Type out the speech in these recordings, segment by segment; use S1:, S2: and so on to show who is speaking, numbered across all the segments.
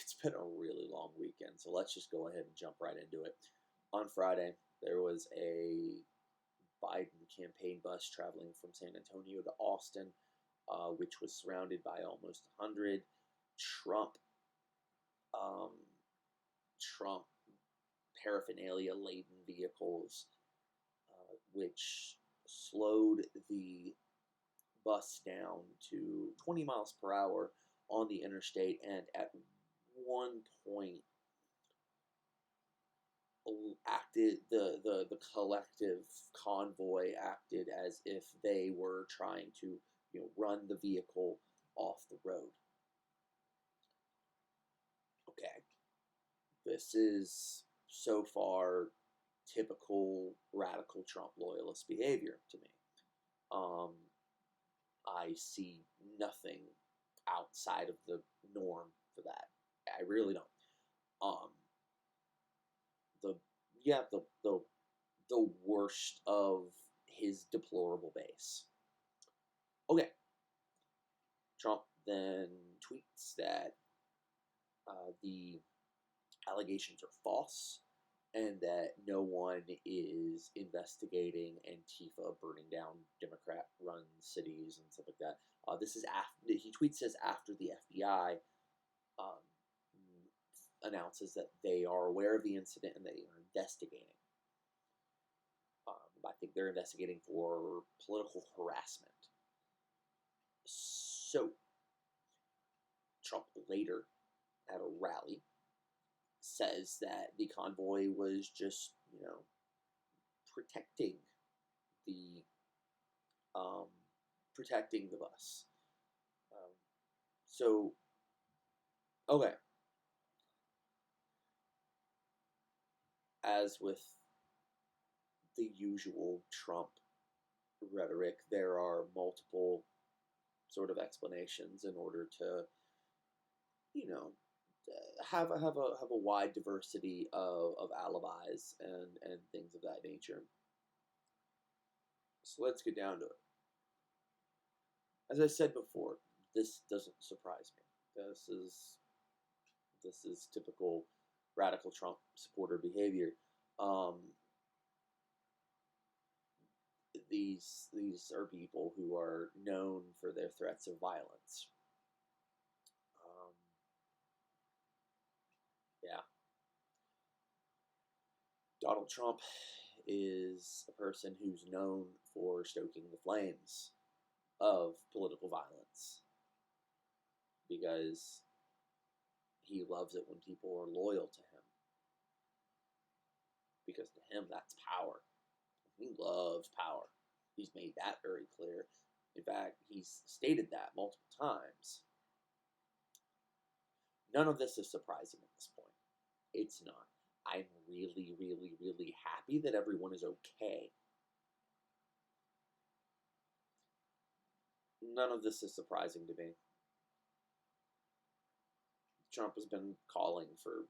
S1: it's been a really long weekend, so let's just go ahead and jump right into it. On Friday, there was a Biden campaign bus traveling from San Antonio to Austin, which was surrounded by almost 100 Trump um, Trump paraphernalia laden vehicles, which slowed the bus down to 20 miles per hour on the interstate, and at one point acted the collective convoy acted as if they were trying to run the vehicle off the road. Okay, this is so far typical radical Trump loyalist behavior to me. I see nothing outside of the norm for that. I really don't. Um, the yeah, the worst of his deplorable base. Okay, Trump then tweets that the allegations are false and that no one is investigating Antifa burning down Democrat-run cities and stuff like that. This is after he tweets this after the FBI um, announces that they are aware of the incident and they are investigating. I think they're investigating for political harassment. So, Trump later, at a rally, says that the convoy was just, protecting the protecting the bus. So, okay, as with the usual Trump rhetoric, there are multiple sort of explanations in order to, have a wide diversity of alibis and things of that nature. So let's get down to it. As I said before, this doesn't surprise me. This is typical radical Trump supporter behavior. These are people who are known for their threats of violence. Yeah, Donald Trump is a person who's known for stoking the flames of political violence because he loves it when people are loyal to him. Because to him, that's power. He loves power. He's made that very clear. In fact, he's stated that multiple times. None of this is surprising at this point. It's not. I'm really, really, really happy that everyone is okay. None of this is surprising to me. Trump has been calling for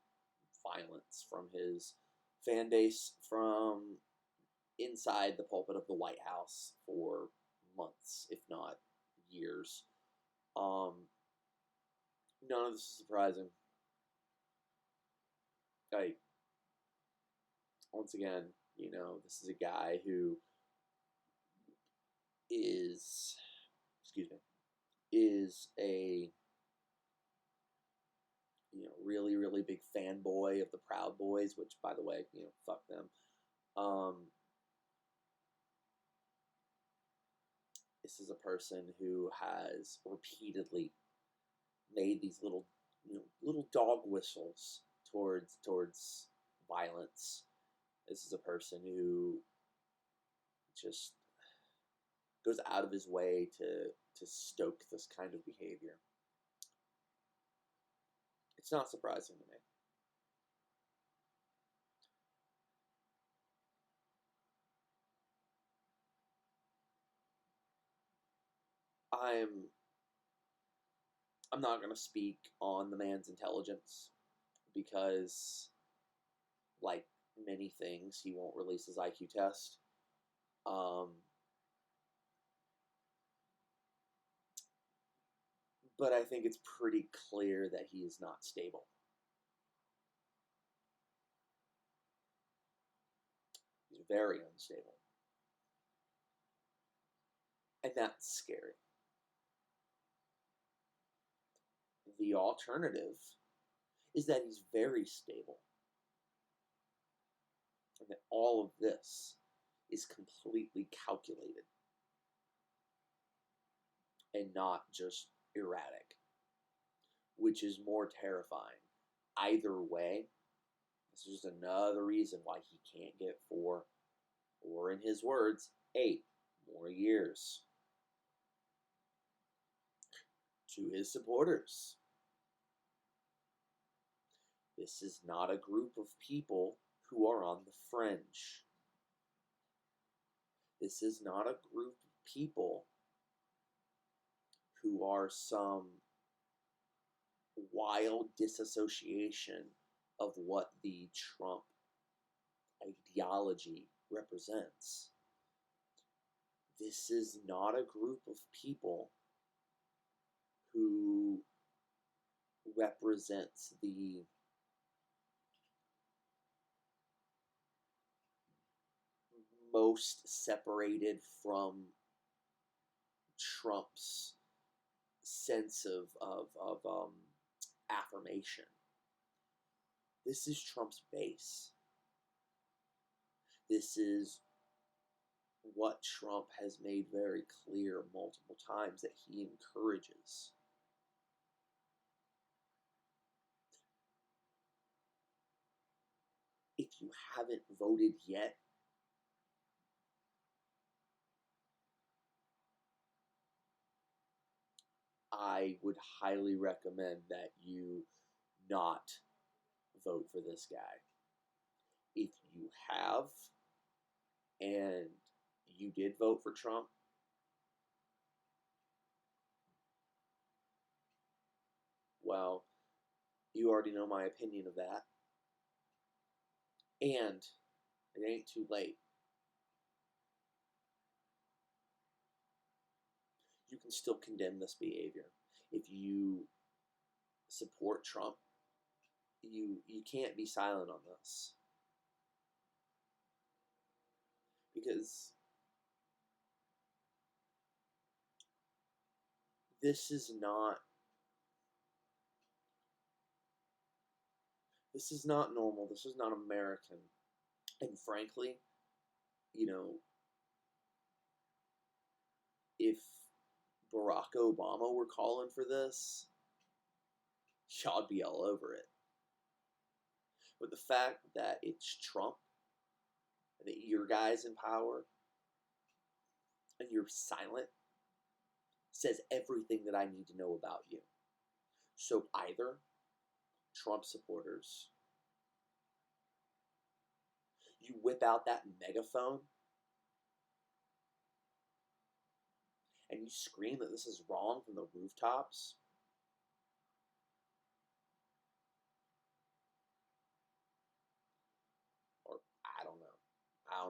S1: violence from his fan base from inside the pulpit of the White House for months, if not years. None of this is surprising. Once again, this is a guy who is, is a really, really big fanboy of the Proud Boys, which, by the way, fuck them. This is a person who has repeatedly made these little dog whistles towards violence. This is a person who just goes out of his way to stoke this kind of behavior. It's not surprising to me. I'm not going to speak on the man's intelligence because, like many things, he won't release his IQ test. But I think it's pretty clear that he is not stable. very unstable. And that's scary. The alternative is that he's very stable. And that all of this is completely calculated and not just erratic, which is more terrifying. Either way, this is just another reason why he can't get 4, or in his words, 8 more years. To his supporters, this is not a group of people who are on the fringe. This is not a group of people who are some wild disassociation of what the Trump ideology represents. This is not a group of people who represents the most separated from Trump's sense of affirmation. This is Trump's base. This is what Trump has made very clear multiple times that he encourages. If you haven't voted yet, I would highly recommend that you not vote for this guy. If you have and you did vote for Trump, well, you already know my opinion of that. And it ain't too late. You can still condemn this behavior. If you support Trump, you can't be silent on this. Because this is not normal. This is not American. And frankly, you know, if Barack Obama were calling for this, y'all be all over it. But the fact that it's Trump, and that your guy's in power, and you're silent, says everything that I need to know about you. So either Trump supporters, you whip out that megaphone and you scream that this is wrong from the rooftops, or I don't know. I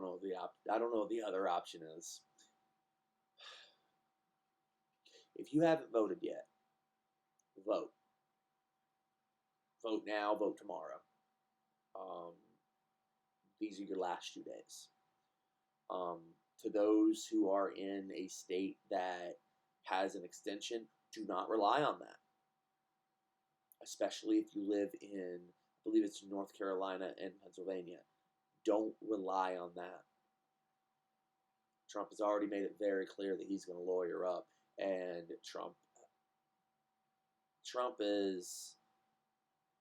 S1: don't know what the other option is. If you haven't voted yet, vote. Vote now, vote tomorrow. These are your last 2 days. To those who are in a state that has an extension, do not rely on that. Especially if you live in, I believe it's North Carolina and Pennsylvania. Don't rely on that. Trump has already made it very clear that he's going to lawyer up, and Trump is,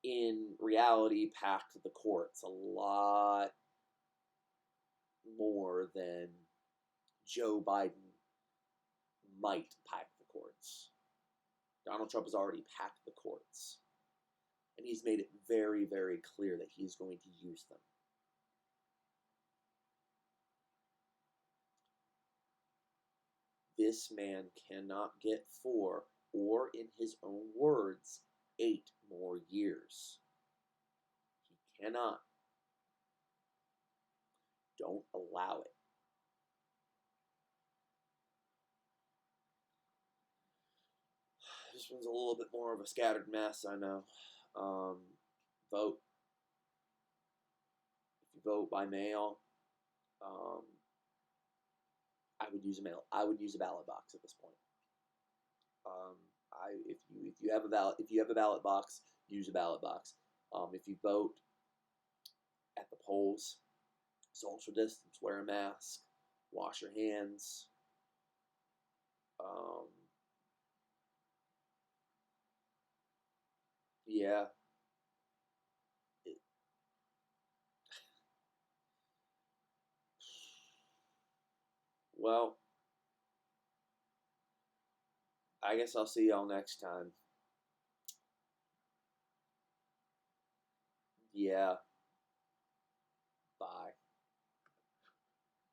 S1: in reality, packed the courts a lot more than Joe Biden might pack the courts. Donald Trump has already packed the courts, and he's made it very, very clear that he's going to use them. This man cannot get 4, or in his own words, 8 more years. He cannot. Don't allow it. This one's a little bit more of a scattered mess, I know. Vote. If you vote by mail, Um, I would use a mail. I would use a ballot box at this point. If you have a ballot box, use a ballot box. If you vote at the polls, social distance, wear a mask, wash your hands. Um, yeah. It, well, I guess I'll see y'all next time. Yeah.